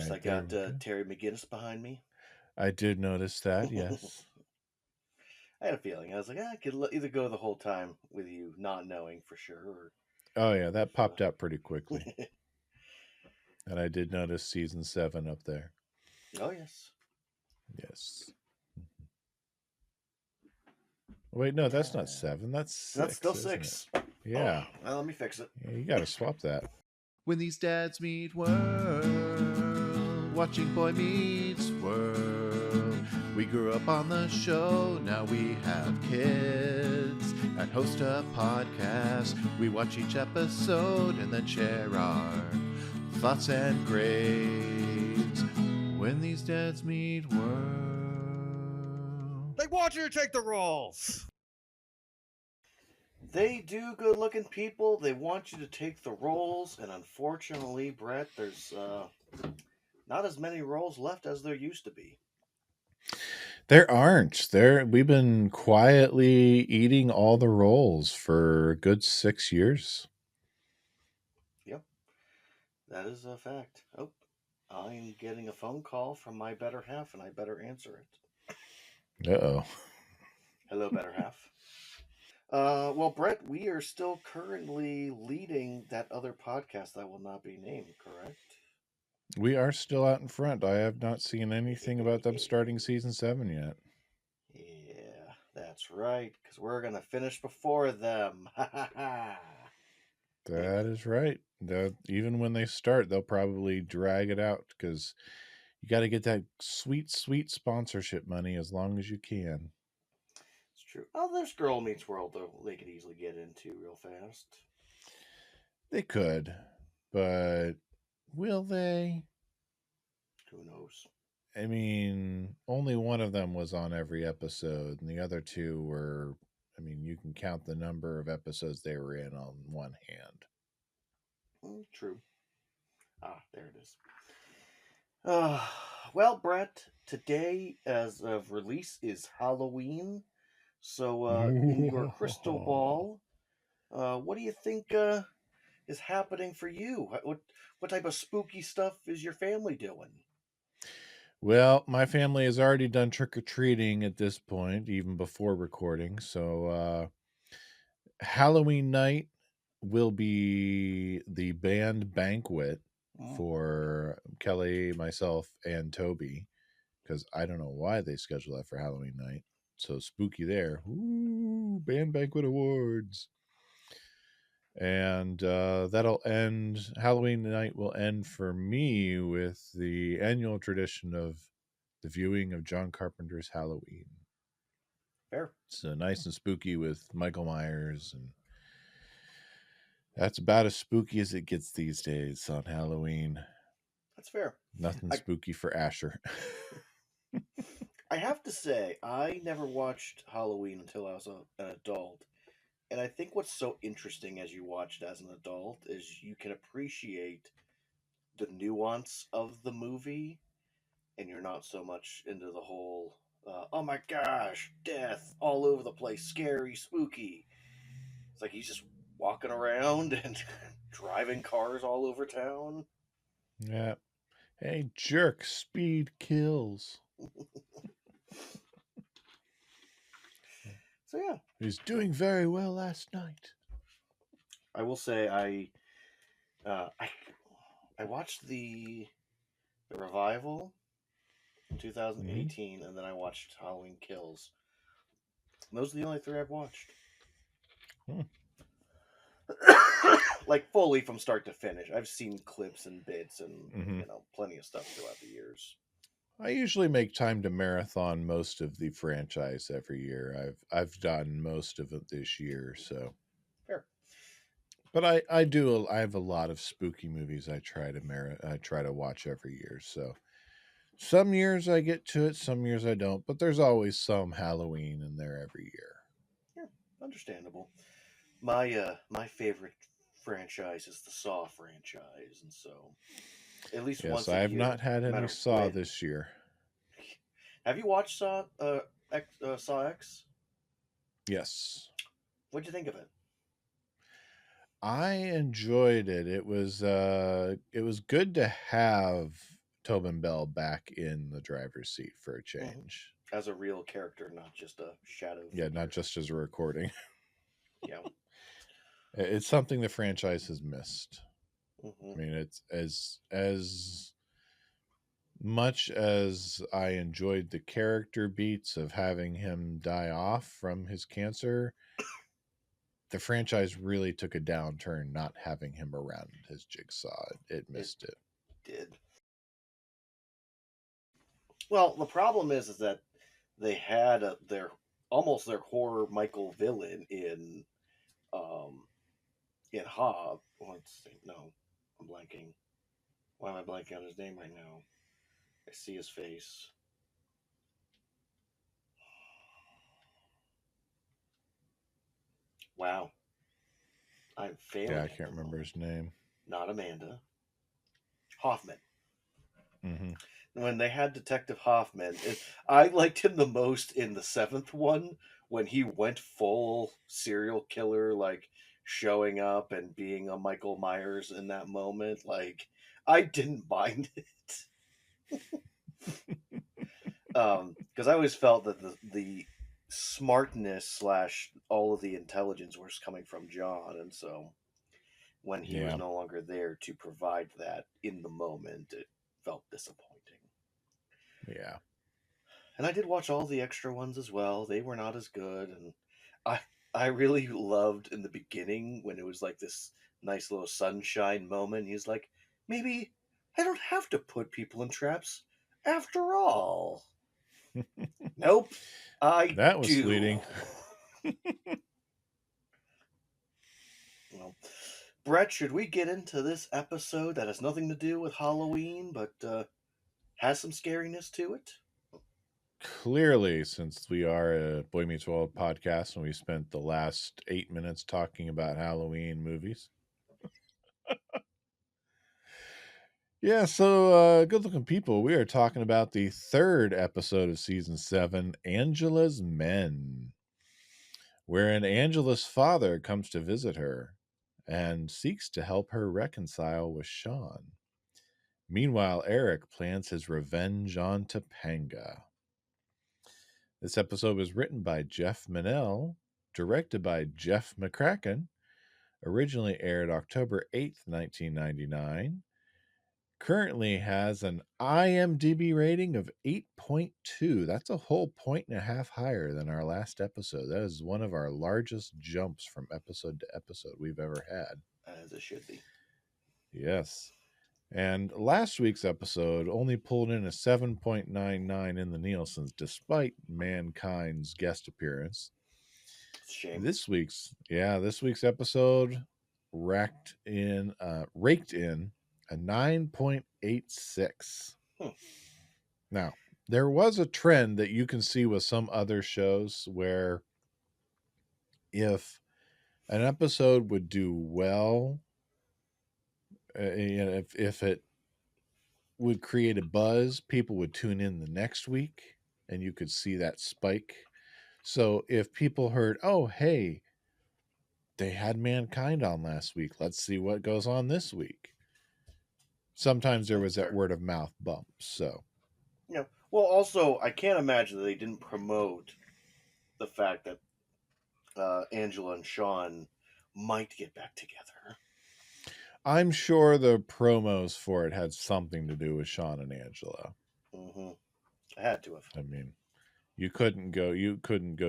noticed right, I there got we go. Terry McGinnis behind me? I did notice that, yes. I had a feeling. I was like, I could either go the whole time with you not knowing for sure, or Oh, yeah, that if. popped up pretty quickly. And I did notice season 7 up there. Oh, yes. Yes. Wait, no, that's not 7. That's That's 6, still isn't it? 6. Yeah. Well, let me fix it. Yeah, you got to swap that. When these dads meet world, watching Boy Meets World. We grew up on the show, now we have kids and host a podcast. We watch each episode and then share our thoughts and grades. When these dads meet world. They want you to take the roles. They do good looking people. They want you to take the roles, and unfortunately, Brett, there's not as many roles left as there used to be. There aren't. We've been quietly eating all the roles for a good 6 years. Yep, that is a fact. Oh, I'm getting a phone call from my better half, and I better answer it. Uh-oh. Hello, better half. Well, Brett, we are still currently leading that other podcast that will not be named, correct? We are still out in front. I have not seen anything about them starting season 7 yet. Yeah, that's right, because we're going to finish before them. Ha ha ha. That is right. Even when they start, they'll probably drag it out because you got to get that sweet, sweet sponsorship money as long as you can. It's true. Oh, there's Girl Meets World, though, they could easily get into real fast. They could, but will they? Who knows? I mean, only one of them was on every episode, and the other two were, I mean, you can count the number of episodes they were in on one hand. True. Ah, there it is. Well, Brett, today, as of release, is Halloween. So, in your crystal ball, what do you think is happening for you? What type of spooky stuff is your family doing? Well, my family has already done trick or treating at this point, even before recording. So, Halloween night will be the band banquet Oh, for Kelly, myself, and Toby, because I don't know why they schedule that for Halloween night. So spooky there. Ooh, band banquet awards. And that'll end, Halloween night will end for me with the annual tradition of the viewing of John Carpenter's Halloween. fair. It's nice and spooky with Michael Myers, and that's about as spooky as it gets these days on Halloween. That's fair. Nothing I spooky for Asher. I have to say, I never watched Halloween until I was an adult. And I think what's so interesting as you watch it as an adult is you can appreciate the nuance of the movie, and you're not so much into the whole, oh my gosh, death all over the place, scary, spooky. It's like he's just walking around and driving cars all over town. Yeah. Hey, jerk, speed kills. So yeah, He's doing very well last night. I will say uh, I I watched the revival in 2018, and then I watched Halloween Kills. And those are the only three I've watched. Hmm. Like fully from start to finish. I've seen clips and bits and Mm-hmm. plenty of stuff throughout the years. I usually make time to marathon most of the franchise every year. I've done most of it this year, so. Fair. But I have a lot of spooky movies I try to watch every year. So some years I get to it, some years I don't. But there's always some Halloween in there every year. Yeah, understandable. My favorite franchise is the Saw franchise, and so at least Yes, once I a have year, not had no any matter Saw when. this year. Have you watched Saw X? Yes, What'd you think of it? I enjoyed it. It was good to have Tobin Bell back in the driver's seat for a change. As a real character, not just a shadow Yeah, figure. not just as a recording. Yeah. It's something the franchise has missed. Mm-hmm. I mean, it's as much as I enjoyed the character beats of having him die off from his cancer, the franchise really took a downturn not having him around his Jigsaw. It missed it. Did. Well, the problem is that they had their horror Michael villain in Hob. Let's see. No, I'm blanking. Why am I blanking on his name right now? I see his face. Wow. I'm failing. Yeah, I at can't the remember moment. his name. Not Amanda. Hoffman. Mm-hmm. When they had Detective Hoffman, I liked him the most in the seventh one when he went full serial killer, like showing up and being a Michael Myers in that moment. Like, I didn't mind it. Because I always felt that the smartness slash all of the intelligence was coming from John, and so when he was Yeah. no longer there to provide that in the moment, it felt disappointing. Yeah. And I did watch all the extra ones as well. They were not as good, and I I really loved in the beginning when it was like this nice little sunshine moment. He's like, maybe I don't have to put people in traps after all. Nope, I That was do. fleeting. Well, Brett, should we get into this episode that has nothing to do with Halloween, but has some scariness to it? Clearly, since we are a Boy Meets World podcast and we spent the last 8 minutes talking about Halloween movies. Yeah, so good looking people. We are talking about the third episode of season 7, Angela's Men, wherein Angela's father comes to visit her and seeks to help her reconcile with Shawn. Meanwhile, Eric plans his revenge on Topanga. This episode was written by Jeff Manel, directed by Jeff McCracken, originally aired October 8th, 1999. Currently has an IMDb rating of 8.2. That's a whole point and a half higher than our last episode. That is one of our largest jumps from episode to episode we've ever had. As it should be. Yes. And last week's episode only pulled in a 7.99 in the Nielsen's, despite Mankind's guest appearance. Shame. This week's episode raked in a 9.86. Now, there was a trend that you can see with some other shows where if an episode would do well, if it would create a buzz, people would tune in the next week and you could see that spike. So if people heard, oh, hey, they had Mankind on last week, let's see what goes on this week. Sometimes there was that word of mouth bump. So, Yeah. Well, also, I can't imagine that they didn't promote the fact that Angela and Shawn might get back together. I'm sure the promos for it had something to do with Shawn and Angela. Mm-hmm. I had to have. I mean, you couldn't go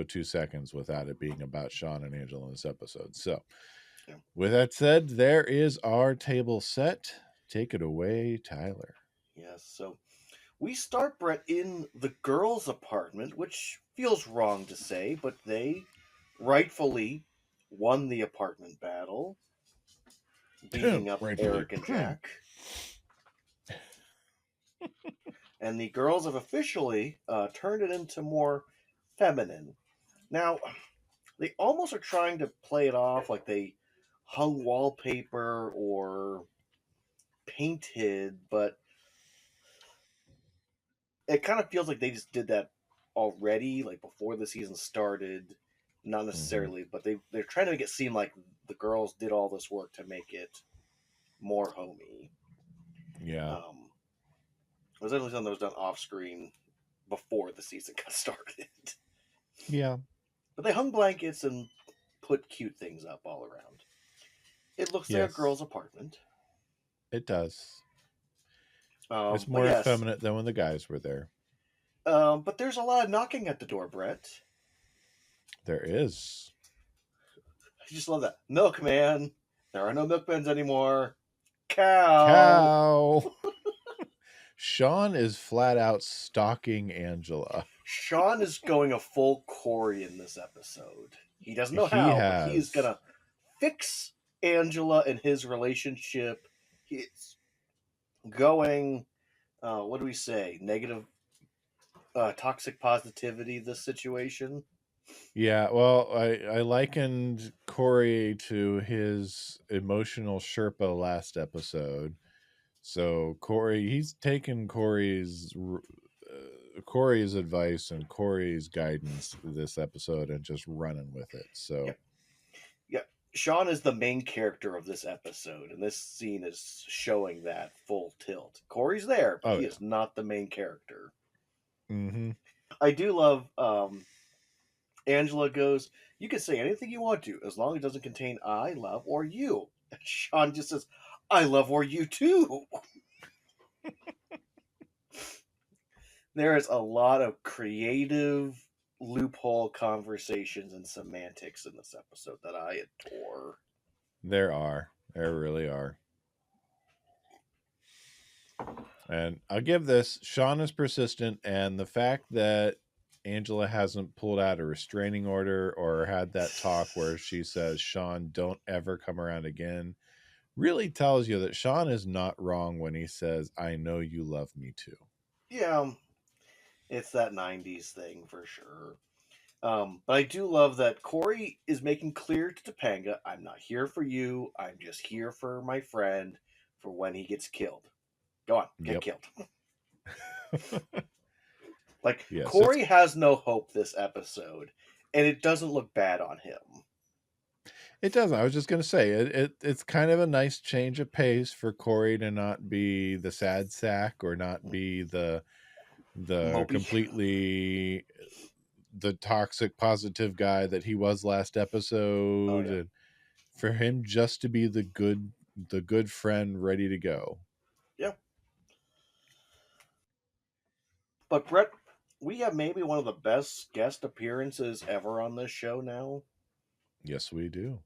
2 seconds without it being about Shawn and Angela in this episode. So, Yeah. With that said, there is our table set. Take it away, Tyler. Yes. So we start, Brett, in the girls' apartment, which feels wrong to say, but they rightfully won the apartment battle, beating up Eric and Jack. And the girls have officially turned it into more feminine. Now, they almost are trying to play it off like they hung wallpaper or painted, but it kind of feels like they just did that already, like before the season started. Not necessarily, but they're trying to make it seem like the girls did all this work to make it more homey. Yeah. was definitely something that was done off screen before the season got started. Yeah. But they hung blankets and put cute things up all around. It looks like a Yes. girl's apartment. It does. It's But more yes, effeminate than when the guys were there. but there's a lot of knocking at the door, Brett. There is. I just love that. Milkman. There are no milkmans anymore. Cow. Cow. Shawn is flat out stalking Angela. Shawn is going a full Cory in this episode. He doesn't know He how, but he is has. gonna fix Angela and his relationship. He's going, what do we say? Negative, toxic positivity. This situation. Yeah, well, I likened Cory to his emotional Sherpa last episode. So Cory, he's taken Cory's advice and Cory's guidance this episode and just running with it. So Yeah, Shawn is the main character of this episode, and this scene is showing that full tilt. Cory's there, but he is not the main character. Mm-hmm. I do love Angela goes, you can say anything you want to, as long as it doesn't contain I, love, or you. And Shawn just says, I love or you too. There is a lot of creative loophole conversations and semantics in this episode that I adore. There really are. And I'll give this, Shawn is persistent, and the fact that Angela hasn't pulled out a restraining order or had that talk where she says, Shawn, don't ever come around again, really tells you that Shawn is not wrong when he says, I know you love me too. Yeah, it's that 90s thing for sure. But I do love that Cory is making clear to Topanga, I'm not here for you. I'm just here for my friend for when he gets killed. Go on, get killed. Like, yes, Cory has no hope this episode, and it doesn't look bad on him. It doesn't. I was just going to say, it's kind of a nice change of pace for Cory to not be the sad sack or not be the Mopey. Completely the toxic positive guy that he was last episode. And for him just to be the good friend ready to go. Yeah. But Brett, we have maybe one of the best guest appearances ever on this show now. Yes, we do.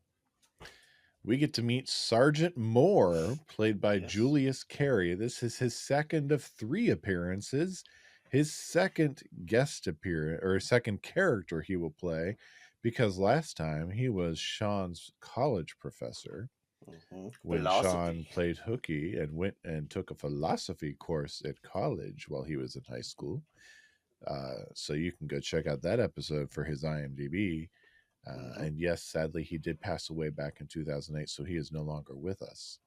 We get to meet Sergeant Moore, played by Julius Carey. This is his second of 3 appearances. His second guest appearance, or second character he will play, because last time he was Shawn's college professor. Mm-hmm. When Shawn played hooky and went and took a philosophy course at college while he was in high school. So you can go check out that episode for his IMDb. And yes, sadly, he did pass away back in 2008, so he is no longer with us.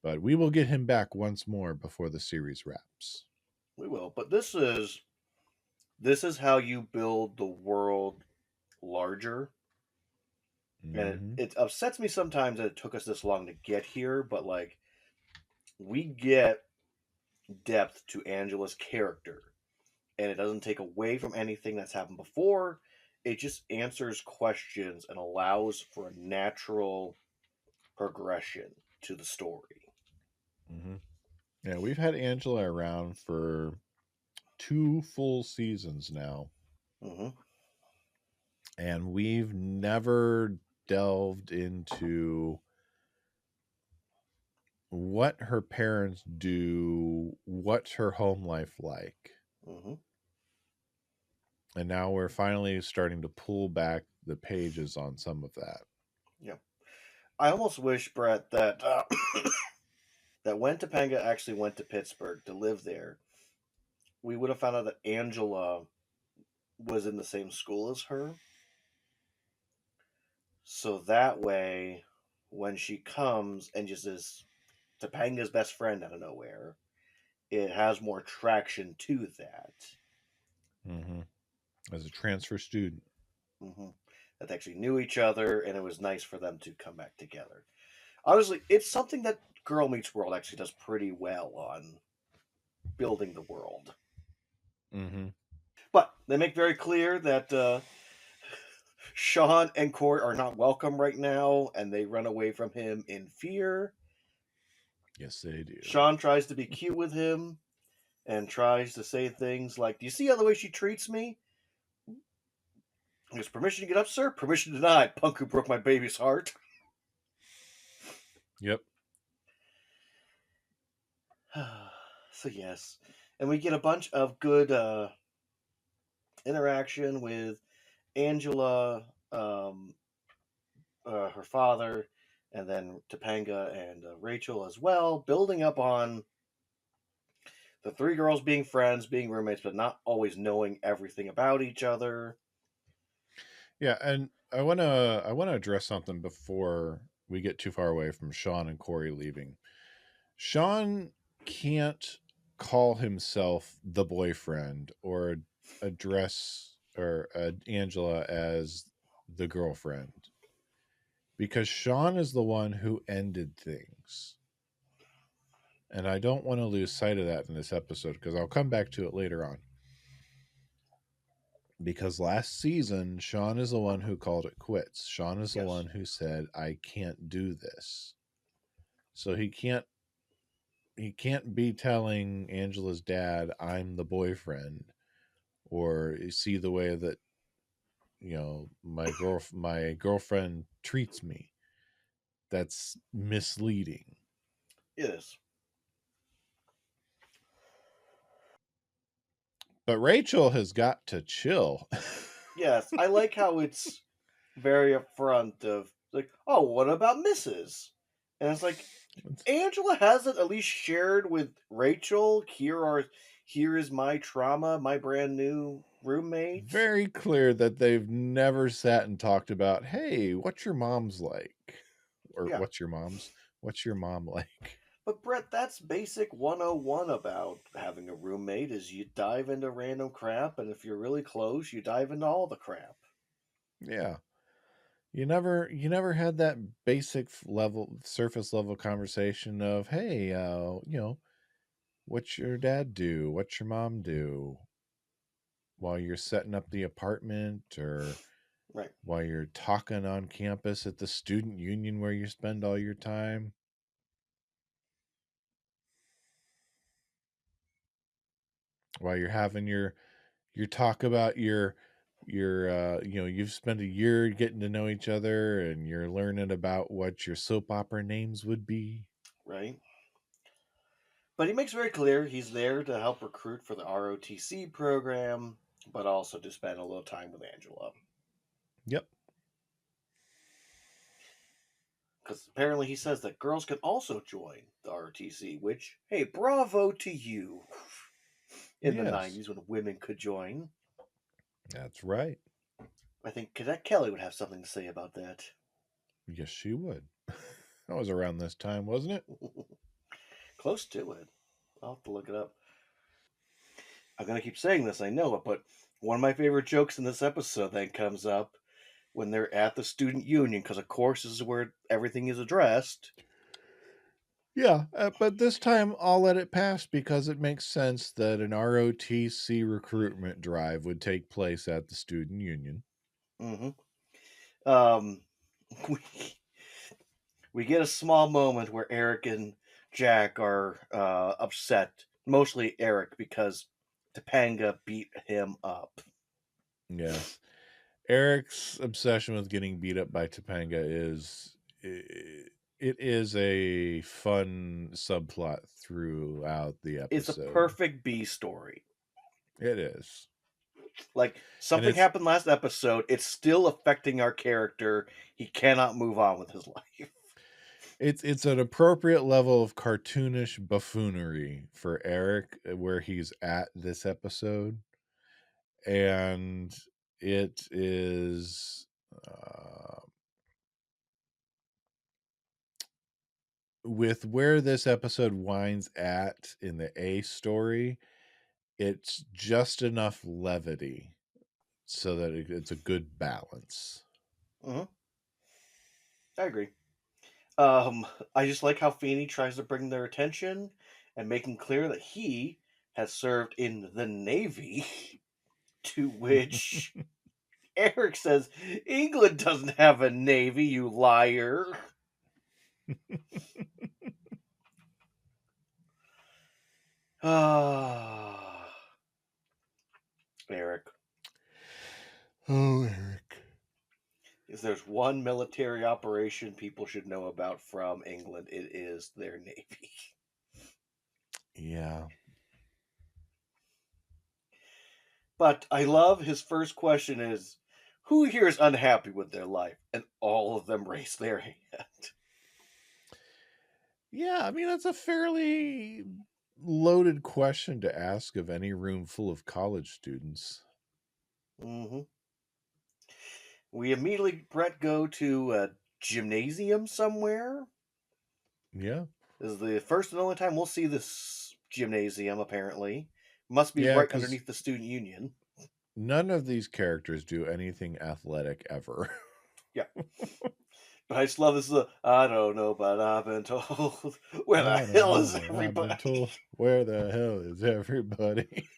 But we will get him back once more before the series wraps. We will, but this is how you build the world larger. And it upsets me sometimes that it took us this long to get here, but like, we get depth to Angela's character, and it doesn't take away from anything that's happened before. It just answers questions and allows for a natural progression to the story. Mm-hmm. Yeah, we've had Angela around for 2 full seasons now. Mm-hmm. And we've never delved into what her parents do, what's her home life like. Mm-hmm. And now we're finally starting to pull back the pages on some of that. Yeah. I almost wish, Brett, that that when Topanga actually went to Pittsburgh to live there, we would have found out that Angela was in the same school as her. So that way, when she comes and just is Topanga's best friend out of nowhere, it has more traction to that. Mm-hmm. As a transfer student. Mm-hmm. That they actually knew each other, and it was nice for them to come back together. Honestly, it's something that Girl Meets World actually does pretty well on building the world. Mm-hmm. But they make very clear that Shawn and Cory are not welcome right now, and they run away from him in fear. Yes, they do. Shawn tries to be cute with him and tries to say things like, "Do you see how the way she treats me?" He goes, "Permission to get up, sir? Permission denied. Punk who broke my baby's heart." Yep. So yes, and we get a bunch of good interaction with Angela, her father, and then Topanga and Rachel as well, building up on the three girls being friends, being roommates, but not always knowing everything about each other. Yeah, and I wanna address something before we get too far away from Shawn and Cory leaving. Shawn can't call himself the boyfriend or address or Angela as the girlfriend because Shawn is the one who ended things. And I don't want to lose sight of that in this episode because I'll come back to it later on. Because last season, Shawn is the one who called it quits. Shawn is the Yes. one who said, I can't do this. So he can't be telling Angela's dad, I'm the boyfriend, or see the way that my girlfriend treats me. That's misleading. It is. But Rachel has got to chill. Yes, I like how it's very upfront of like, oh, what about Mrs.? And it's like, Angela hasn't at least shared with Rachel, here is my trauma, my brand new roommate. Very clear that they've never sat and talked about, hey, what's your mom's like? Or Yeah. what's your mom like? But Brett, that's basic 101 about having a roommate is you dive into random crap, and if you're really close, you dive into all the crap. Yeah. You never had that basic surface level conversation of, hey, what's your dad do? What's your mom do? While you're setting up the apartment or Right. while you're talking on campus at the student union where you spend all your time. While you're having your talk about your you've spent a year getting to know each other and you're learning about what your soap opera names would be. Right. But he makes very clear he's there to help recruit for the ROTC program, but also to spend a little time with Angela. Yep. Because apparently he says that girls can also join the ROTC, which, hey, bravo to you. In the 90s when women could join. That's right. I think Cadet Kelly would have something to say about that. Yes, she would. That was around this time, wasn't it? Close to it. I'll have to look it up. I'm going to keep saying this, I know it, but one of my favorite jokes in this episode then comes up when they're at the student union, because of course this is where everything is addressed. Yeah, but this time I'll let it pass because it makes sense that an ROTC recruitment drive would take place at the student union. Mm-hmm. We get a small moment where Eric and Jack are upset, mostly Eric, because Topanga beat him up. Yes. Eric's obsession with getting beat up by Topanga is a fun subplot throughout the episode. It's a perfect B story. It is. Like, something happened last episode, it's still affecting our character. He cannot move on with his life. It's an appropriate level of cartoonish buffoonery for Eric where he's at this episode. And it is with where this episode winds at in the A story, it's just enough levity so that it's a good balance. Mm-hmm. I agree. I just like how Feeney tries to bring their attention and making clear that he has served in the Navy, to which Eric says, England doesn't have a Navy, you liar. Eric. Oh, Eric. If there's one military operation people should know about from England, it is their Navy. Yeah. But I love his first question is, who here is unhappy with their life? And all of them raise their hand. Yeah, I mean, that's a fairly loaded question to ask of any room full of college students. Mm-hmm. We immediately, Brett, go to a gymnasium somewhere. Yeah. This is the first and only time we'll see this gymnasium, apparently. Must be Yeah, right 'cause underneath the student union. none of these characters do anything athletic ever. Yeah. But I just love this. I don't know, but I've been told. Where the I don't hell know, is but I've been everybody? told, where the hell is everybody?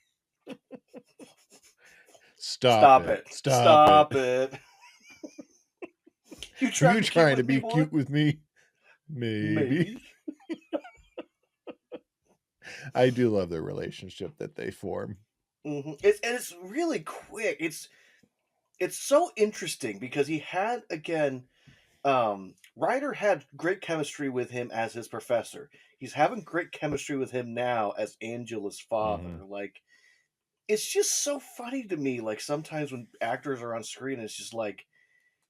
Stop it. Stop it. You trying You to be cute trying to with me, be boy? cute with me? Maybe. I do love the relationship that they form. Mm-hmm. It's really quick. It's so interesting because he had, again, Ryder had great chemistry with him as his professor. He's having great chemistry with him now as Angela's father. Mhm. Like, it's just so funny to me. Like, sometimes when actors are on screen, it's just like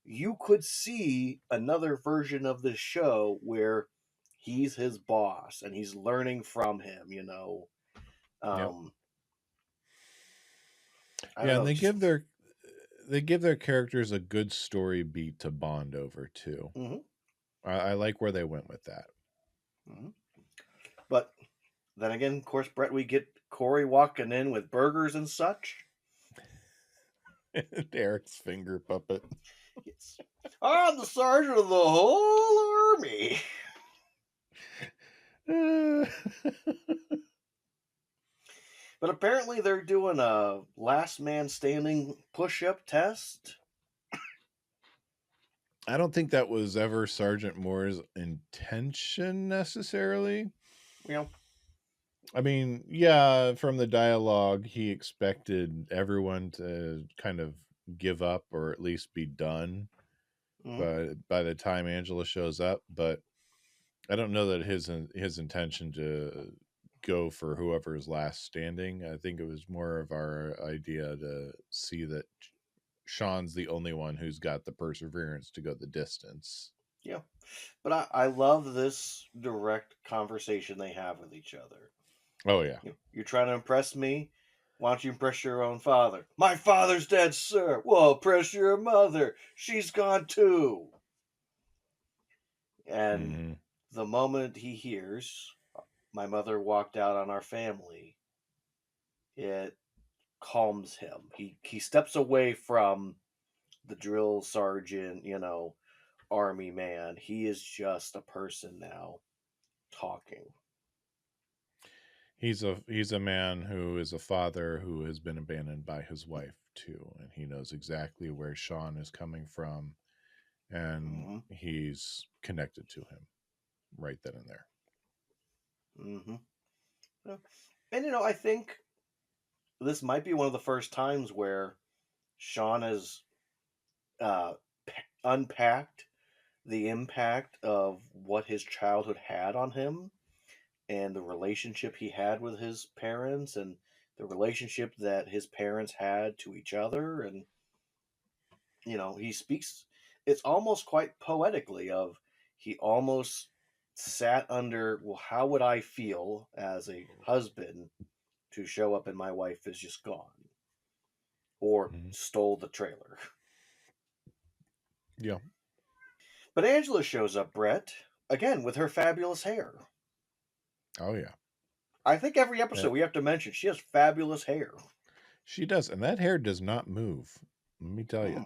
you could see another version of this show where he's his boss and he's learning from him. Yep. I don't Yeah, know. and they give their characters a good story beat to bond over too. Mm-hmm. I like where they went with that. Mm-hmm. But then again, of course, Brett, we get Cory walking in with burgers and such. Eric's finger puppet. Yes. I'm the sergeant of the whole army. But apparently they're doing a last man standing push-up test. I don't think that was ever Sergeant Moore's intention necessarily. You know, I mean, yeah, from the dialogue, he expected everyone to kind of give up or at least be done. But by the time Angela shows up, but I don't know that his intention to go for whoever's last standing. I think it was more of our idea to see that Shawn's the only one who's got the perseverance to go the distance. Yeah. But I love this direct conversation they have with each other. Oh, yeah. You're trying to impress me? Why don't you impress your own father? My father's dead, sir. Well, impress your mother. She's gone too. And the moment he hears my mother walked out on our family, it calms him. He steps away from the drill sergeant, army man. He is just a person now talking. He's a man who is a father who has been abandoned by his wife too, and he knows exactly where Shawn is coming from, and he's connected to him right then and there. And I think this might be one of the first times where Shawn has unpacked the impact of what his childhood had on him and the relationship he had with his parents and the relationship that his parents had to each other. And he speaks, it's almost quite poetically of, he almost sat under, well, how would I feel as a husband to show up and my wife is just gone or stole the trailer. Yeah. But Angela shows up, Brett, again with her fabulous hair. Oh, yeah. I think every episode we have to mention she has fabulous hair. She does, and that hair does not move. Let me tell you.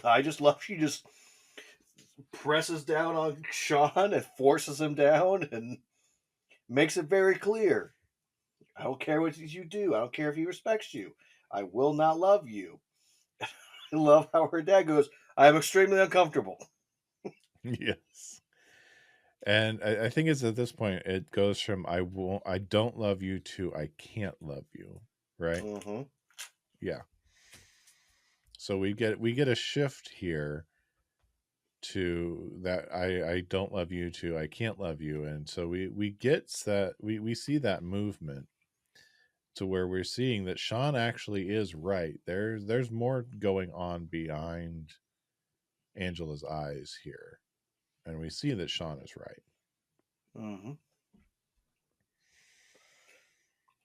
I just love, she just presses down on Shawn and forces him down and makes it very clear. I don't care what you do. I don't care if he respects you. I will not love you. I love how her dad goes, I am extremely uncomfortable. Yes. And I think it's at this point it goes from I don't love you to I can't love you, right? Mm-hmm. Yeah. So we get a shift here to that I don't love you to I can't love you, and so we get that we see that movement to where we're seeing that Shawn actually is right. There's more going on behind Angela's eyes here, and we see that Shawn is right. Mm-hmm.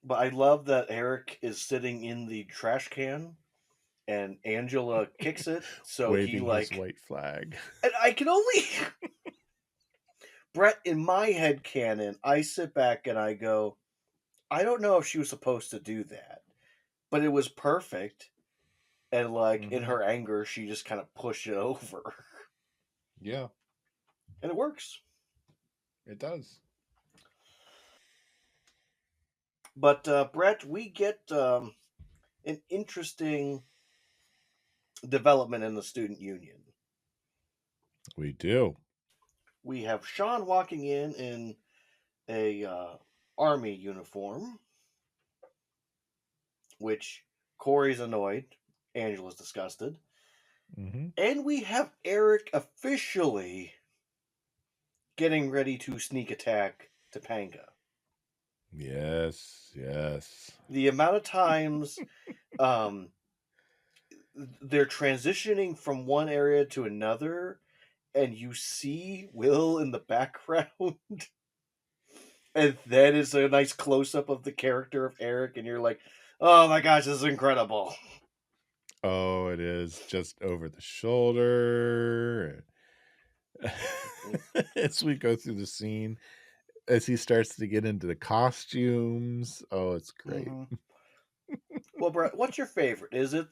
But I love that Eric is sitting in the trash can and Angela kicks it. So he Waving his like, white flag. and I can only, Brett, in my head canon, I sit back and I go, I don't know if she was supposed to do that, but it was perfect. And like in her anger, she just kind of pushed it over. Yeah, And it works. it does. But Brett, we get an interesting development in the student union. We do. We have Shawn walking in a army uniform, which Cory's annoyed, Angela's disgusted, and we have Eric officially getting ready to sneak attack Topanga. Yes, yes. The amount of times they're transitioning from one area to another, and you see Will in the background, and then it's a nice close up of the character of Eric, and you're like, oh my gosh, this is incredible. Oh, it is just over the shoulder. As we go through the scene, as he starts to get into the costumes. Oh, it's great. Mm-hmm. Well, Brett, what's your favorite? Is it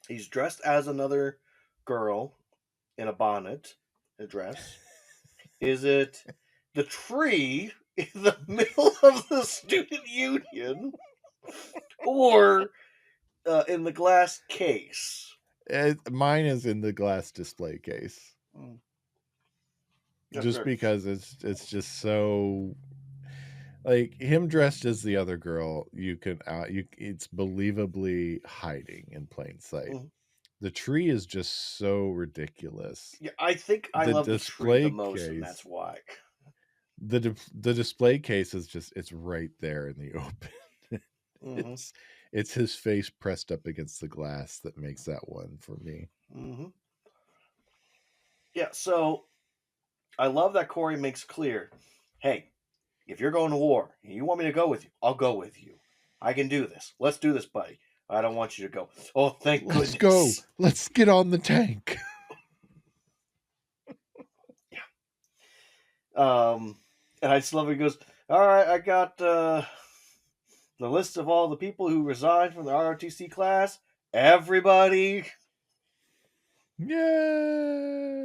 he's dressed as another girl in a bonnet, a dress? Is it the tree in the middle of the student union? Or in the glass case? Mine is in the glass display case. Just because it's just so like him dressed as the other girl, it's believably hiding in plain sight. The tree is just so ridiculous. Yeah, I think I love the tree the most, and that's why. The display case is just it's right there in the open. It's his face pressed up against the glass that makes that one for me. Yeah, so I love that Cory makes clear, hey, if you're going to war and you want me to go with you, I'll go with you. I can do this. Let's do this, buddy. I don't want you to go. Oh, thank goodness. Let's go. Let's get on the tank. Yeah. And I just love it. He goes, all right, I got the list of all the people who resigned from the ROTC class. Everybody. Yay.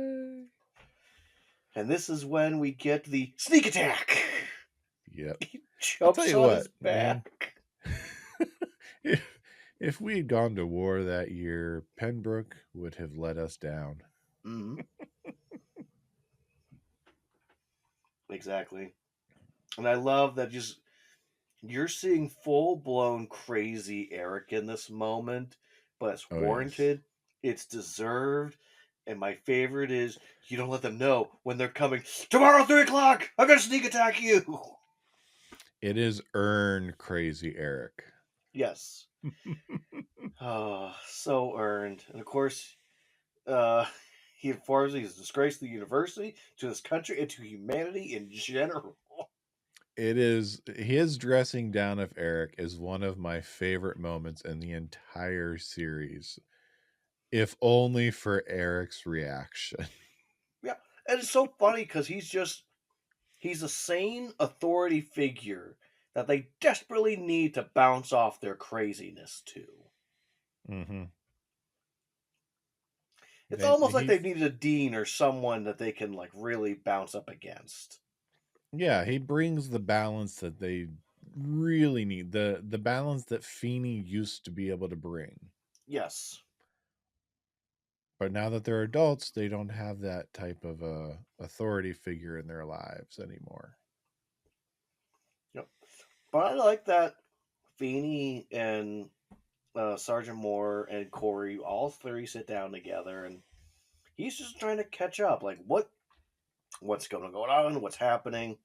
And this is when we get the sneak attack. Yep. He jumps on his back. If we had gone to war that year, Pembroke would have let us down. Exactly. And I love that you're seeing full-blown crazy Eric in this moment, but it's warranted. Yes. It's deserved. And my favorite is you don't let them know when they're coming. Tomorrow, 3:00, I'm going to sneak attack you. It is earned crazy Eric. Yes. Oh, so earned. And of course, he informs he's disgraced the university, to this country, and to humanity in general. It is his dressing down of Eric is one of my favorite moments in the entire series. If only for Eric's reaction. Yeah. And it's so funny because he's a sane authority figure that they desperately need to bounce off their craziness to. It's And almost like they've needed a dean or someone that they can like really bounce up against. yeah, he brings the balance that they really need. The balance that Feeney used to be able to bring. Yes. But now that they're adults, they don't have that type of authority figure in their lives anymore. Yep. But I like that Feeney and Sergeant Moore and Cory, all three sit down together, and he's just trying to catch up. Like, what's going on? What's happening?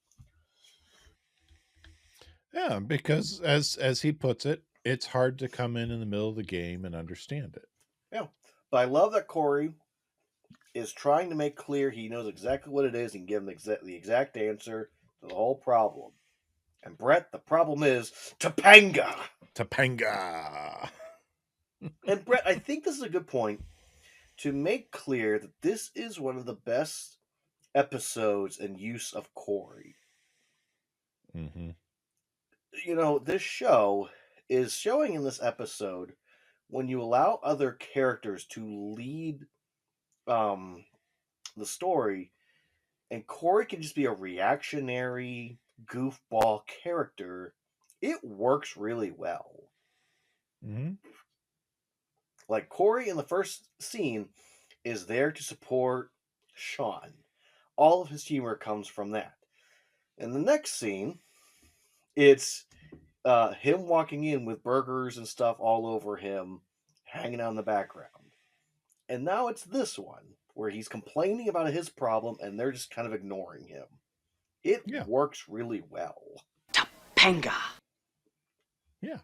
Yeah, because as he puts it, it's hard to come in the middle of the game and understand it. Yeah. But I love that Cory is trying to make clear he knows exactly what it is and give him the exact answer to the whole problem. And Brett, the problem is Topanga. Topanga. And Brett, I think this is a good point to make clear that this is one of the best episodes and use of Cory. Mm-hmm. You know, this show is showing in this episode when you allow other characters to lead the story, and Cory can just be a reactionary goofball character, it works really well. Mm-hmm. Like Cory in the first scene is there to support Shawn. All of his humor comes from that. In the next scene, it's him walking in with burgers and stuff all over him, hanging out in the background. And now it's this one where he's complaining about his problem and they're just kind of ignoring him. It Yeah. works really well. Topanga. Yeah,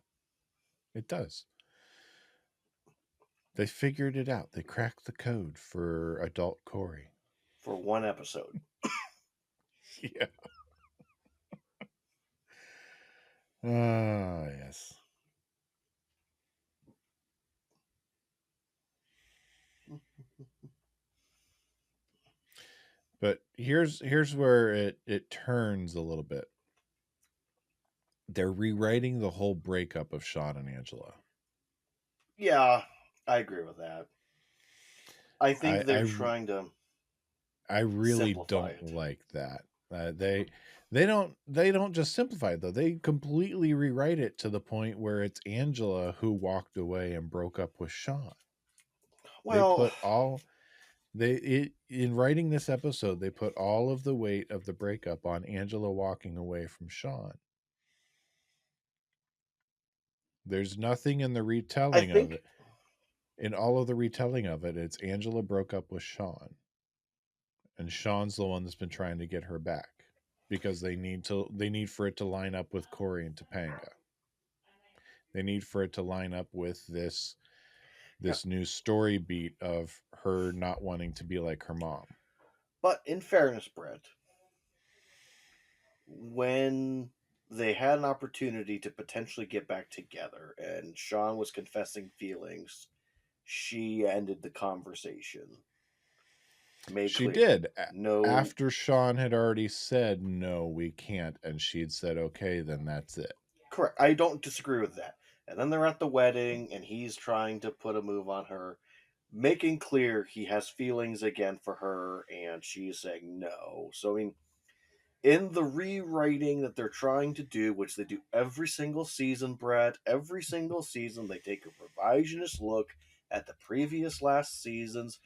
it does. They figured it out. They cracked the code for adult Cory. For one episode. Yeah. Ah, yes. But here's where it turns a little bit. They're rewriting the whole breakup of Shawn and Angela. Yeah, I agree with that. I think they're I trying to. I really simplify don't it. like that. They don't just simplify it though. They completely rewrite it to the point where it's Angela who walked away and broke up with Shawn. They Well, put all in writing this episode, they put all of the weight of the breakup on Angela walking away from Shawn. There's nothing in the I retelling of think it. In all of the retelling of it, it's Angela broke up with Shawn. And Shawn's the one that's been trying to get her back. Because they need for it to line up with Cory and Topanga. They need for it to line up with this new story beat of her not wanting to be like her mom. But in fairness, Brett, when they had an opportunity to potentially get back together and Shawn was confessing feelings, she ended the conversation. She did. No. After Shawn had already said, no, we can't. And she'd said, okay, then that's it. Correct. I don't disagree with that. And then they're at the wedding and he's trying to put a move on her, making clear he has feelings again for her, and she's saying no. So, I mean, in the rewriting that they're trying to do, which they do every single season, Brett, every single season, they take a revisionist look at the previous last seasons.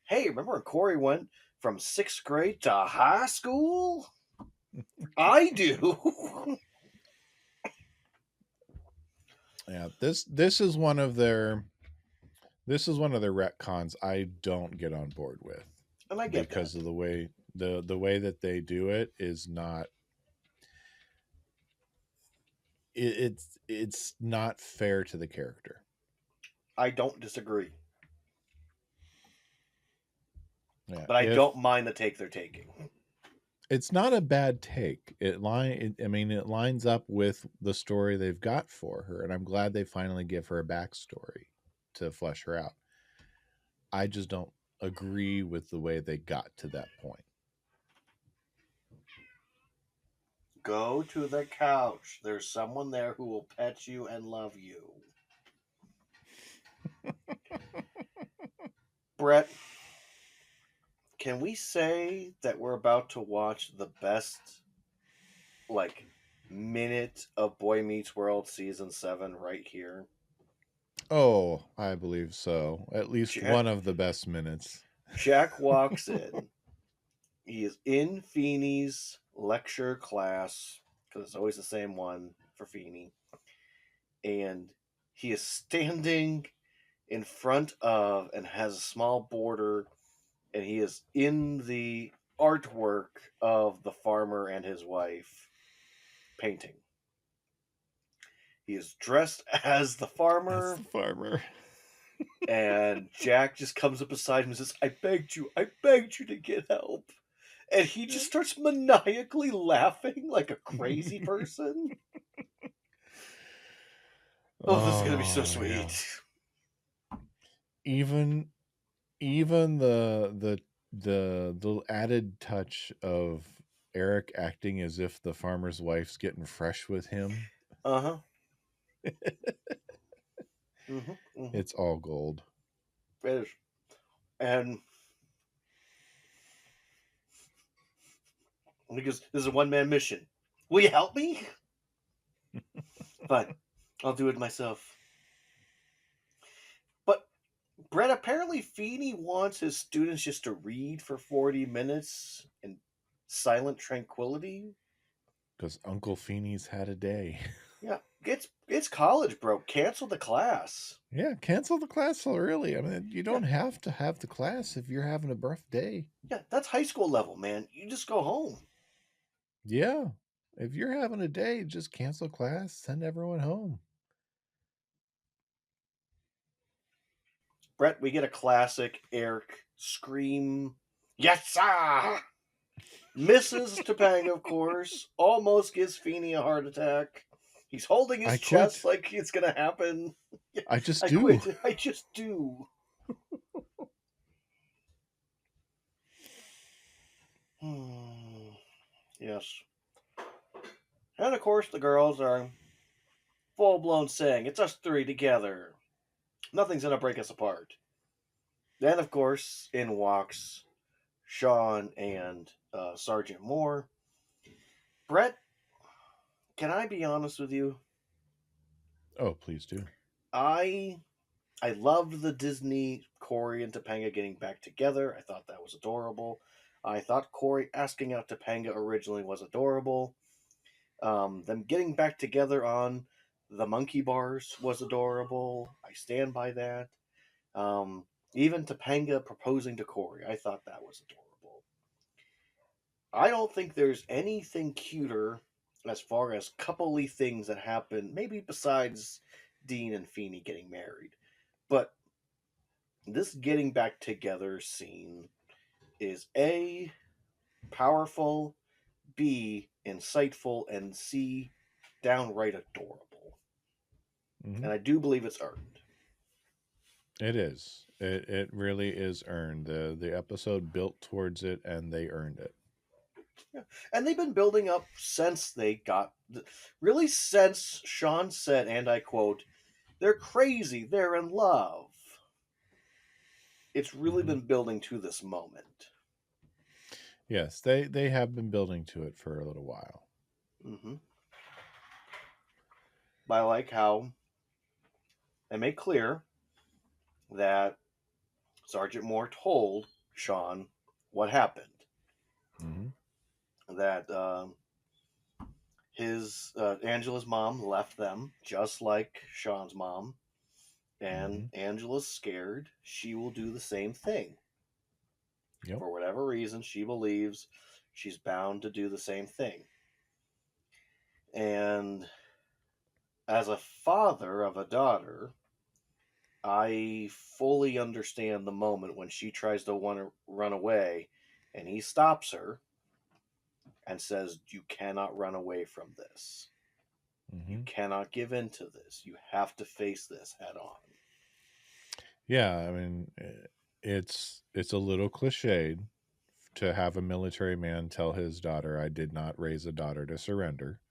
Hey, remember when Cory went from 6th grade to high school? I do. Yeah, this is one of their retcons I don't get on board with. And I get because that. of the way the way that they do it is not it's not fair to the character. I don't disagree. Yeah, but I don't mind the take they're taking. It's not a bad take. It lines up with the story they've got for her, and I'm glad they finally give her a backstory to flesh her out. I just don't agree with the way they got to that point. Go to the couch. There's someone there who will pet you and love you. Brett, can we say that we're about to watch the best, like, minute of Boy Meets World season 7 right here? Oh, I believe so. At least Jack, one of the best minutes. Jack walks in. He is in Feeney's lecture class, because it's always the same one for Feeney. And he is standing in front of and has a small border, and he is in the artwork of the farmer and his wife painting. He is dressed as the farmer. That's the farmer. And Jack just comes up beside him and says, I begged you to get help. And he just starts maniacally laughing like a crazy person. Oh, this is going to be so sweet. Yeah. Even the little added touch of Eric acting as if the farmer's wife's getting fresh with him. Uh-huh. It's all gold. It is. And because this is a one-man mission. Will you help me? Fine. I'll do it myself. But, Brett, apparently Feeney wants his students just to read for 40 minutes in silent tranquility. Because Uncle Feeney's had a day. Yeah. It's college, bro. Cancel the class. Yeah, cancel the class so early. I mean, you don't have to have the class if you're having a birthday. Yeah, that's high school level, man. You just go home. Yeah. If you're having a day, just cancel class, send everyone home. Brett, we get a classic Eric scream. Yes, sir! Misses Topanga, of course. Almost gives Feeney a heart attack. He's holding his chest like it's going to happen. I just do. Quit. I just do. Yes. And of course, the girls are full-blown saying, it's us three together. Nothing's going to break us apart. Then, of course, in walks Shawn and Sergeant Moore. Brett, can I be honest with you? Oh, please do. I loved the Disney Cory and Topanga getting back together. I thought that was adorable. I thought Cory asking out Topanga originally was adorable. Them getting back together on the monkey bars was adorable. I stand by that. Even Topanga proposing to Cory, I thought that was adorable. I don't think there's anything cuter as far as coupley things that happen, maybe besides Dean and Feeney getting married. But this getting back together scene is A, powerful, B, insightful, and C, downright adorable. Mm-hmm. And I do believe it's earned. It is. It really is earned. The episode built towards it, and they earned it. Yeah. And they've been building up since they got... Really since Shawn said, and I quote, they're crazy, they're in love. It's really been building to this moment. Yes, they have been building to it for a little while. Mm-hmm. I like how they make clear that Sergeant Moore told Shawn what happened. Mm-hmm. That his Angela's mom left them, just like Shawn's mom, and Angela's scared she will do the same thing. Yep. For whatever reason, she believes she's bound to do the same thing. And as a father of a daughter, I fully understand the moment when she tries to want to run away, and he stops her and says, you cannot run away from this. You cannot give in to this. You have to face this head on. Yeah, I mean, it's a little cliched to have a military man tell his daughter, I did not raise a daughter to surrender.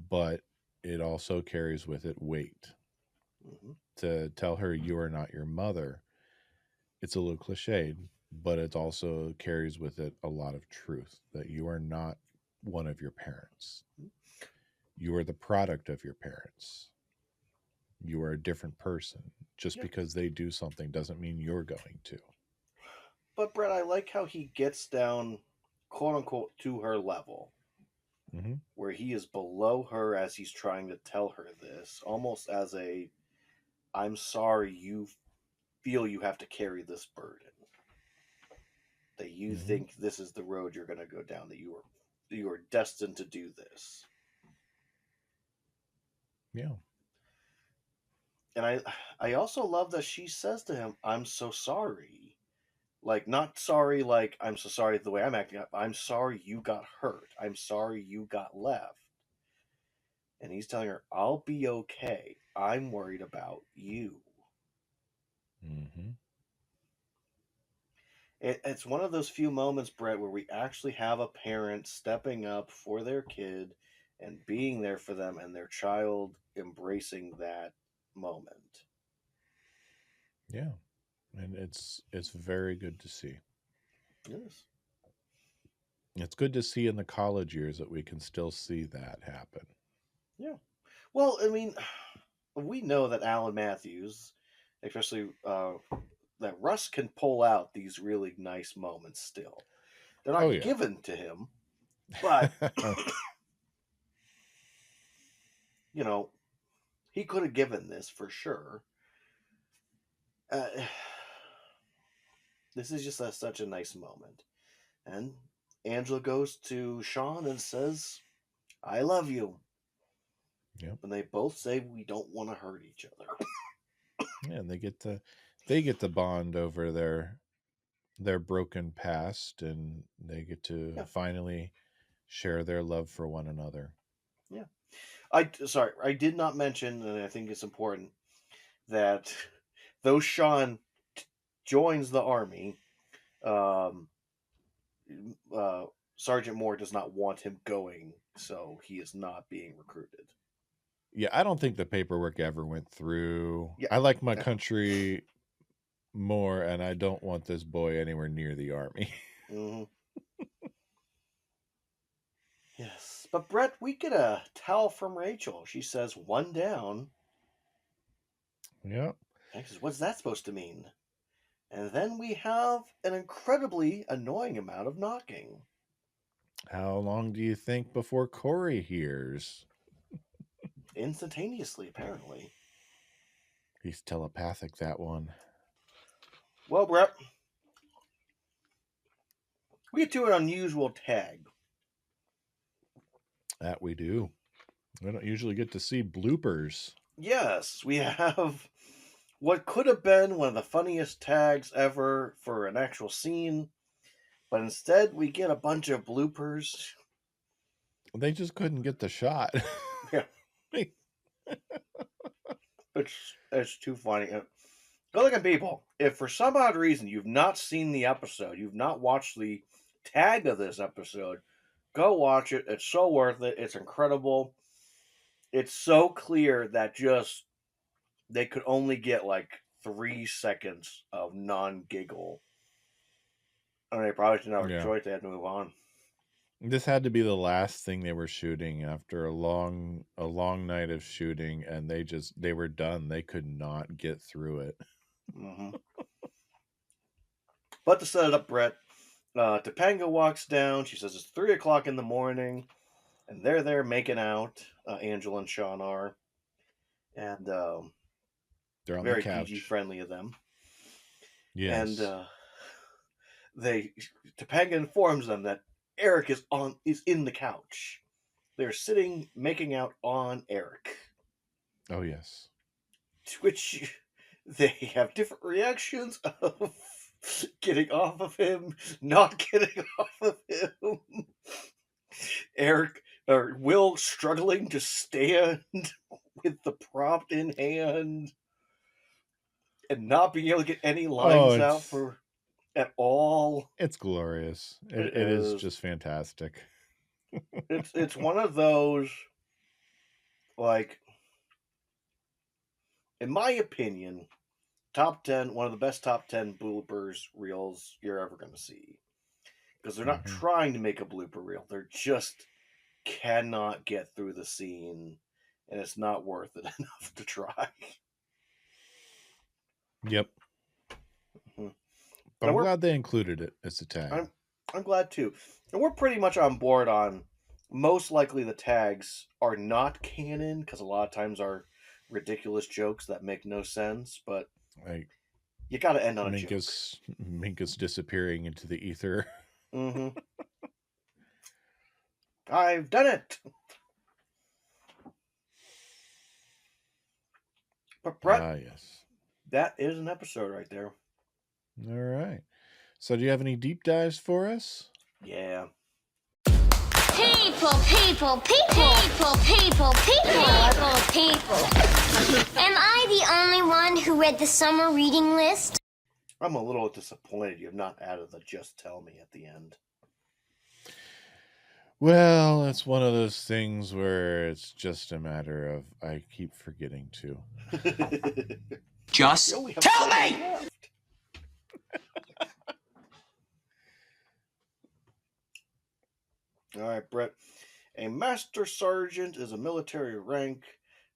But it also carries with it weight. To tell her you are not your mother, it's a little cliched, but it also carries with it a lot of truth that you are not one of your parents. You are the product of your parents. You are a different person. Just Yeah. because they do something doesn't mean you're going to. But Brett, I like how he gets down, quote unquote, to her level, Mm-hmm. where he is below her as he's trying to tell her this, almost as a, I'm sorry you feel you have to carry this burden. That you Mm-hmm. think this is the road you're going to go down, that you are destined to do this. Yeah. And I also love that she says to him, I'm so sorry. Like, not sorry like I'm so sorry the way I'm acting up. I'm sorry you got hurt. I'm sorry you got left. And he's telling her, I'll be okay. I'm worried about you. Mm-hmm. It's one of those few moments, Brett, where we actually have a parent stepping up for their kid and being there for them, and their child embracing that moment. Yeah. And it's very good to see. Yes. It's good to see in the college years that we can still see that happen. Yeah. Well, I mean, we know that Alan Matthews, especially that Russ can pull out these really nice moments still. They're Oh, not yeah. given to him, but you know, he could have given this for sure. Uh, this is just such a nice moment. And Angela goes to Shawn and says, I love you. Yep. And they both say we don't want to hurt each other. Yeah, and they get to bond over their broken past, and they get to Yeah. finally share their love for one another. Yeah. I did not mention, and I think it's important, that though Shawn joins the army, um, uh, Sergeant Moore does not want him going, so he is not being recruited. Yeah, I don't think the paperwork ever went through. Yeah. I like my country more, and I don't want this boy anywhere near the army. Mm-hmm. Yes. But Brett, we get a towel from Rachel. She says, one down. Yeah. And he says, what's that supposed to mean? And then we have an incredibly annoying amount of knocking. How long do you think before Cory hears? Instantaneously, apparently. He's telepathic, that one. Well, Brett, we get to an unusual tag. That we do. We don't usually get to see bloopers. Yes, we have what could have been one of the funniest tags ever for an actual scene, but instead we get a bunch of bloopers. They just couldn't get the shot. Yeah. It's too funny. Good looking people, if for some odd reason you've not seen the episode, you've not watched the tag of this episode, go watch it. It's so worth it. It's incredible. It's so clear that just they could only get like 3 seconds of non-giggle. And they probably didn't have a choice. They had to move on. This had to be the last thing they were shooting after a long night of shooting, and they were done. They could not get through it. Mm-hmm. But to set it up, Brett, Topanga walks down. She says it's 3 o'clock in the morning, and they're there making out. Angela and Shawn are, and They're on very the couch. PG friendly of them. Yes. And Topanga informs them that Eric is in the couch. They're sitting making out on Eric. Oh yes. To which they have different reactions of getting off of him, not getting off of him. Eric or Will struggling to stand with the prop in hand and not being able to get any lines out at all. It's glorious. It is just fantastic. It's one of those, like, in my opinion, top 10, one of the best top 10 bloopers reels you're ever going to see. Because they're not trying to make a blooper reel. They're just cannot get through the scene, and it's not worth it enough to try. Yep. But I'm glad they included it as a tag. I'm glad too. And we're pretty much on board on most likely the tags are not canon, because a lot of times are ridiculous jokes that make no sense, but you got to end on a joke. Minkus disappearing into the ether. Mm-hmm. I've done it. But Brett, yes, that is an episode right there. All right. So do you have any deep dives for us? Yeah. People. Am I the only one who read the summer reading list? I'm a little disappointed you have not added the just tell me at the end. Well, it's one of those things where it's just a matter of I keep forgetting to. Just tell me! All right, Brett. A master sergeant is a military rank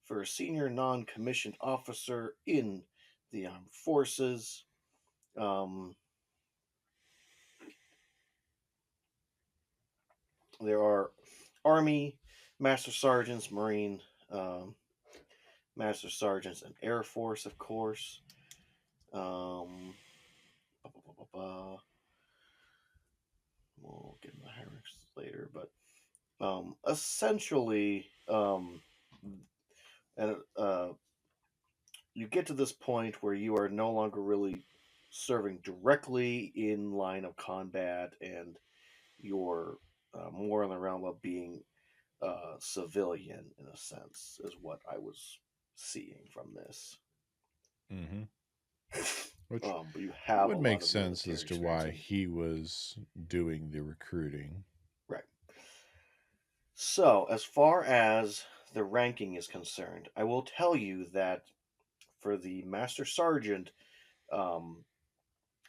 for a senior non-commissioned officer in the armed forces. There are Army master sergeants, Marine master sergeants, and Air Force, of course. We'll get into the hierarchies later, but essentially, you get to this point where you are no longer really serving directly in line of combat, and you're more in the realm of being civilian, in a sense, is what I was seeing from this. Mm-hmm. Which but you have would make sense as to why he was doing the recruiting. Right. So, as far as the ranking is concerned, I will tell you that for the Master Sergeant, the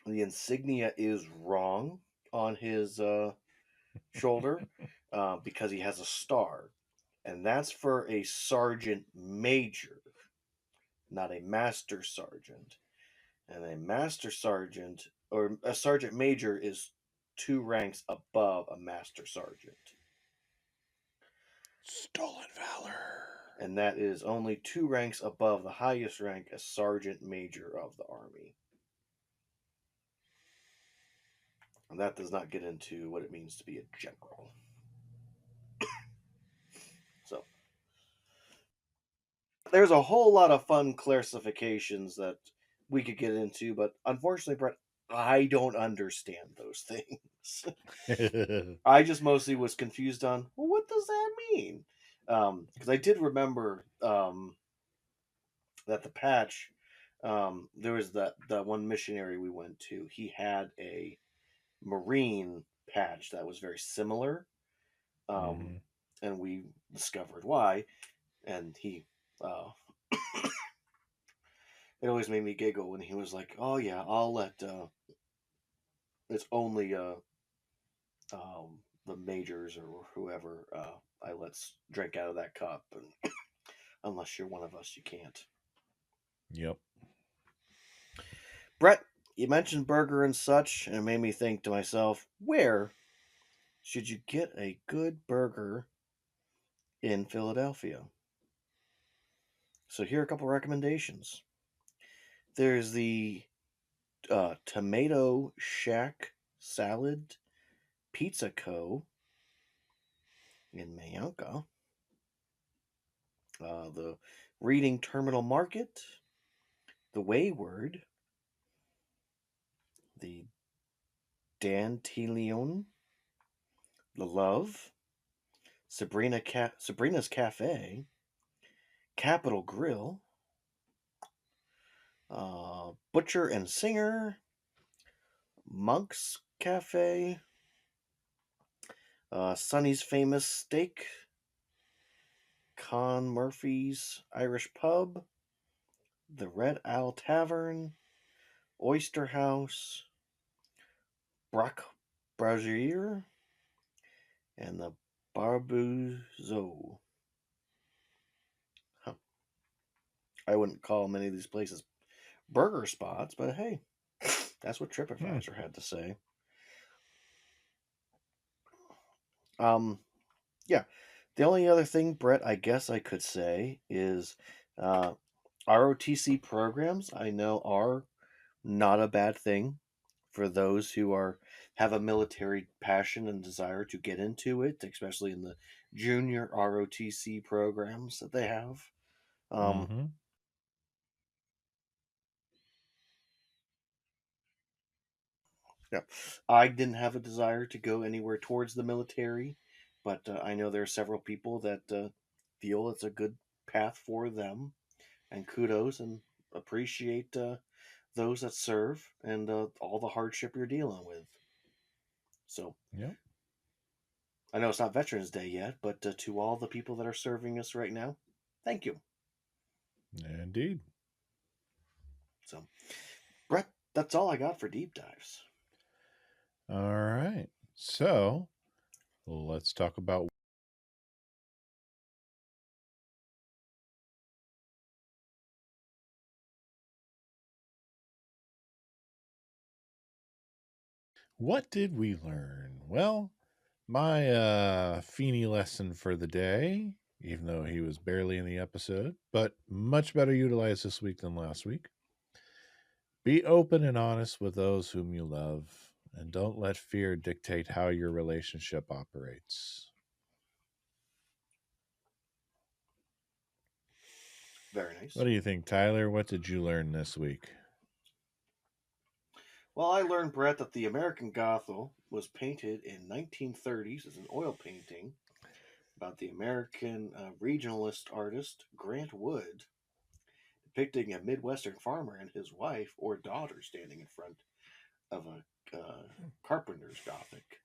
insignia is wrong on his shoulder because he has a star. And that's for a Sergeant Major, not a Master Sergeant. And a Master Sergeant, or a Sergeant Major, is 2 ranks above a Master Sergeant. Stolen valor. And that is only 2 ranks above the highest rank, a Sergeant Major of the Army. And that does not get into what it means to be a general. So, there's a whole lot of fun clarifications that we could get into, but unfortunately, Brett, I don't understand those things. I just mostly was confused on, well, what does that mean? Because I did remember that the patch, there was that one missionary we went to, he had a Marine patch that was very similar, and we discovered why, and he it always made me giggle when he was like, oh yeah, I'll let it's only the majors or whoever I let drink out of that cup, and unless you're one of us, you can't. Yep. Brett, you mentioned burger and such, and it made me think to myself, where should you get a good burger in Philadelphia? So here are a couple recommendations. There's the Tomato Shack Salad Pizza Co. in Mayonka. The Reading Terminal Market. The Wayward. The Danteleon. The Love. Sabrina's Cafe. Capitol Grill. Butcher and Singer. Monk's Cafe. Sonny's Famous Steak. Con Murphy's Irish Pub. The Red Owl Tavern. Oyster House, Brock Brazier, and the Barbuzzo. Huh. I wouldn't call many of these places burger spots, but hey, that's what TripAdvisor had to say. Yeah. The only other thing, Brett, I guess I could say is ROTC programs I know are not a bad thing for those who have a military passion and desire to get into it, especially in the junior ROTC programs that they have. Mm-hmm. Yeah, I didn't have a desire to go anywhere towards the military, but I know there are several people that feel it's a good path for them, and kudos and appreciate those that serve and all the hardship you're dealing with. So, Yep. I know it's not Veterans Day yet, but to all the people that are serving us right now, thank you. Indeed. So, Brett, that's all I got for deep dives. All right. So let's talk about what did we learn? Well, my Feeney lesson for the day, even though he was barely in the episode, but much better utilized this week than last week. Be open and honest with those whom you love, and don't let fear dictate how your relationship operates. Very nice. What do you think, Tyler? What did you learn this week? Well, I learned, Brett, that the American Gothel was painted in 1930s as an oil painting about the American regionalist artist Grant Wood, depicting a Midwestern farmer and his wife or daughter standing in front of a carpenter's Gothic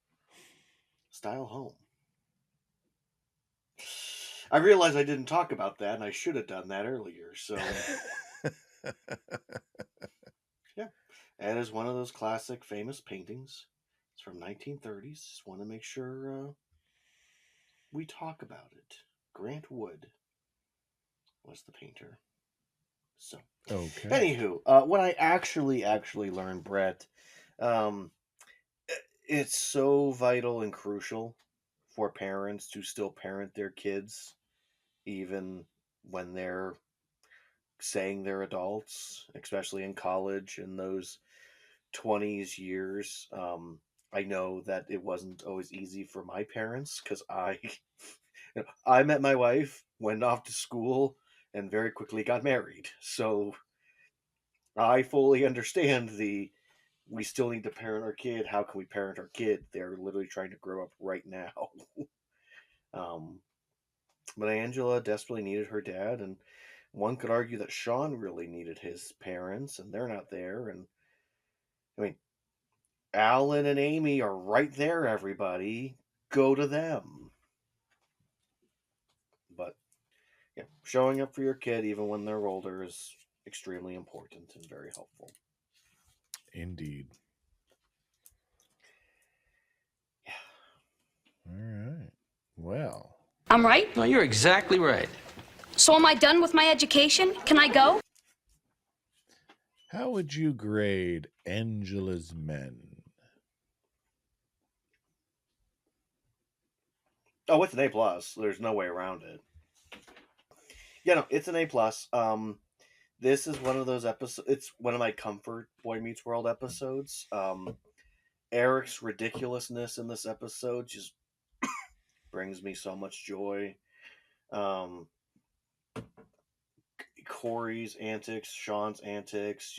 style home. I realize I didn't talk about that, and I should have done that earlier. So, yeah, that is one of those classic, famous paintings. It's from 1930s. Just want to make sure we talk about it. Grant Wood was the painter. So, Okay. anywho, what I actually learned, Brett, um, it's so vital and crucial for parents to still parent their kids, even when they're saying they're adults, especially in college in those 20s years. I know that it wasn't always easy for my parents because I met my wife, went off to school, and very quickly got married. So I fully understand we still need to parent our kid. How can we parent our kid? They're literally trying to grow up right now. um, but Angela desperately needed her dad, and one could argue that Shawn really needed his parents, and they're not there. And I mean, Alan and Amy are right there, everybody. Go to them. But yeah, showing up for your kid even when they're older is extremely important and very helpful. Indeed. Yeah. All right. Well, I'm right? No, you're exactly right. So am I done with my education? Can I go? how would you grade Angela's Men? Oh, it's an A plus. There's no way around it. Yeah, no, it's an A plus. This is one of those episodes. It's one of my comfort Boy Meets World episodes. Eric's ridiculousness in this episode just brings me so much joy. Cory's antics, Shawn's antics,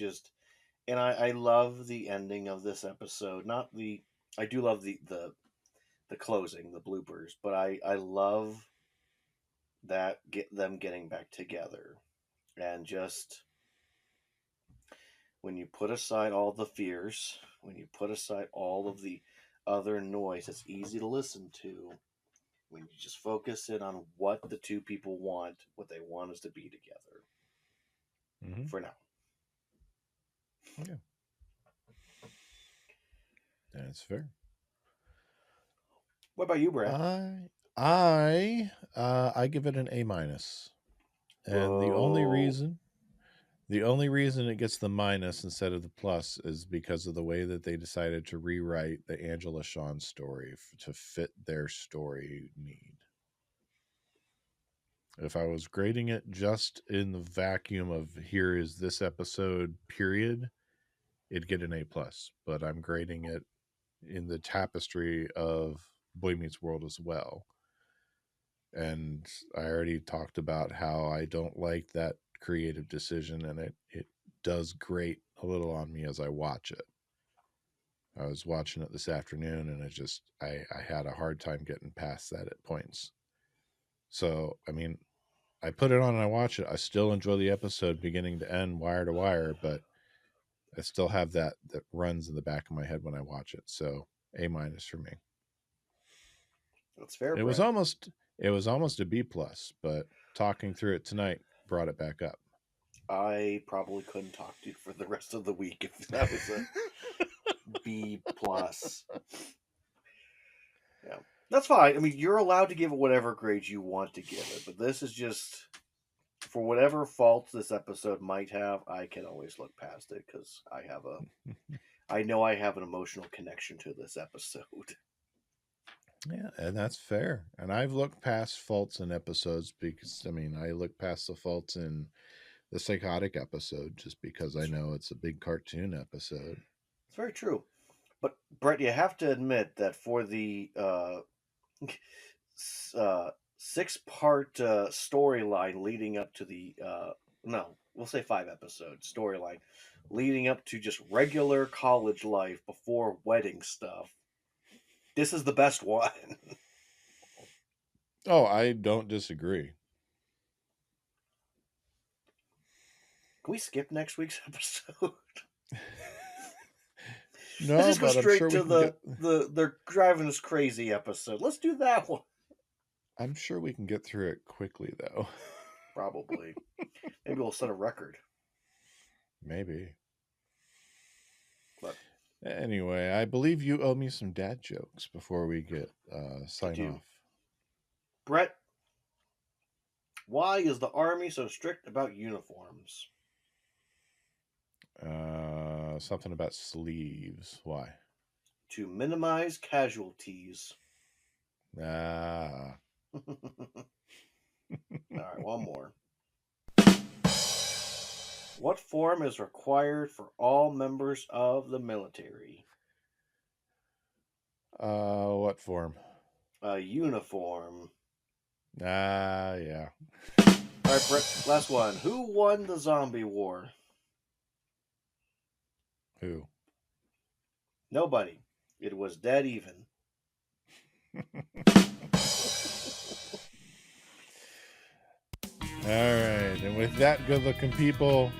and I love the ending of this episode. Not the I do love the closing, the bloopers, but I love that get them getting back together and just when you put aside all the fears, when you put aside all of the other noise that's easy to listen to, when you just focus in on what the two people want, what they want us to be together. Mm-hmm. For now. Yeah. That's fair. What about you, Brad? I give it an A-. And the only reason it gets the minus instead of the plus is because of the way that they decided to rewrite the Angela Shawn story to fit their story need. If I was grading it just in the vacuum of here is this episode, period, it'd get an A+. But I'm grading it in the tapestry of Boy Meets World as well. And I already talked about how I don't like that creative decision, and it does grate a little on me as I watch it. I was watching it this afternoon, and I had a hard time getting past that at points. So, I mean, I put it on and I watch it. I still enjoy the episode beginning to end, wire to wire, but I still have that runs in the back of my head when I watch it. So A- for me. That's fair. It was almost a B+, but talking through it tonight brought it back up. I probably couldn't talk to you for the rest of the week if that was a B+. Yeah, that's fine. I mean, you're allowed to give it whatever grade you want to give it, but this is just, for whatever faults this episode might have, I can always look past it because I know I have an emotional connection to this episode. Yeah, and that's fair. And I've looked past faults in episodes because, I mean, I look past the faults in the psychotic episode just because I know it's a big cartoon episode. It's very true. But, Brett, you have to admit that for the 6-part storyline leading up to the, we'll say 5-episode storyline leading up to just regular college life before wedding stuff, this is the best one. Oh, I don't disagree. Can we skip next week's episode? No, Let's just go but I'm straight sure to we can they're driving us crazy episode. Let's do that one. I'm sure we can get through it quickly, though. Probably. Maybe we'll set a record. Maybe. But anyway, I believe you owe me some dad jokes before we get sign off. Brett, why is the Army so strict about uniforms? Something about sleeves. Why? To minimize casualties. Ah. All right, one more. What form is required for all members of the military? What form? A uniform. Ah, yeah. All right, Brett, last one. Who won the zombie war? Who? Nobody. It was dead even. All right, and with that, good-looking people,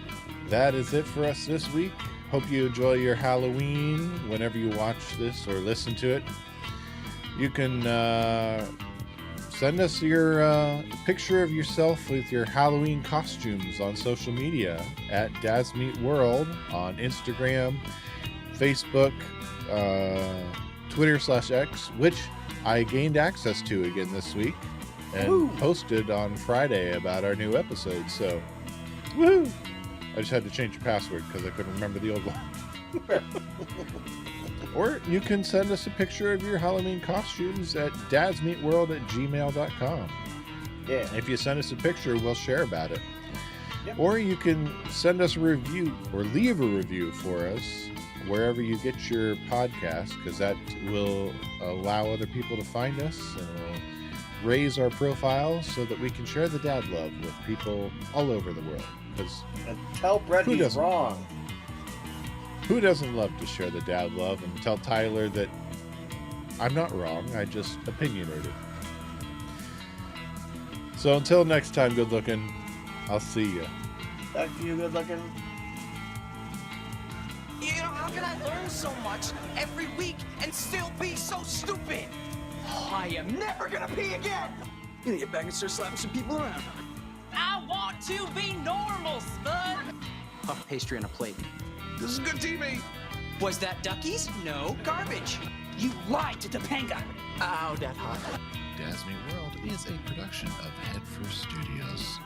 that is it for us this week. Hope you enjoy your Halloween whenever you watch this or listen to it. You can send us your picture of yourself with your Halloween costumes on social media at dadsmeetworld on Instagram, Facebook, Twitter/X, which I gained access to again this week and posted on Friday about our new episode. So, woohoo! I just had to change the password because I couldn't remember the old one. Or you can send us a picture of your Halloween costumes at dadsmeetworld@gmail.com. Yeah. If you send us a picture, we'll share about it. Yep. Or you can send us a review or leave a review for us wherever you get your podcast, because that will allow other people to find us and will raise our profile so that we can share the dad love with people all over the world. And tell Brett he's wrong. Who doesn't love to share the dad love and tell Tyler that I'm not wrong, I just opinionated. So until next time, good looking, I'll see you. Back to you, good looking. You know, how can I learn so much every week and still be so stupid? Oh, I am never gonna pee again! You need to get back and start slapping some people around. I want to be normal, spud! Puff pastry on a plate. This is good TV. Was that Duckies? No, garbage. You lied to Topanga. Ow, that hot. Dads Meet World is a production of Headfirst Studios.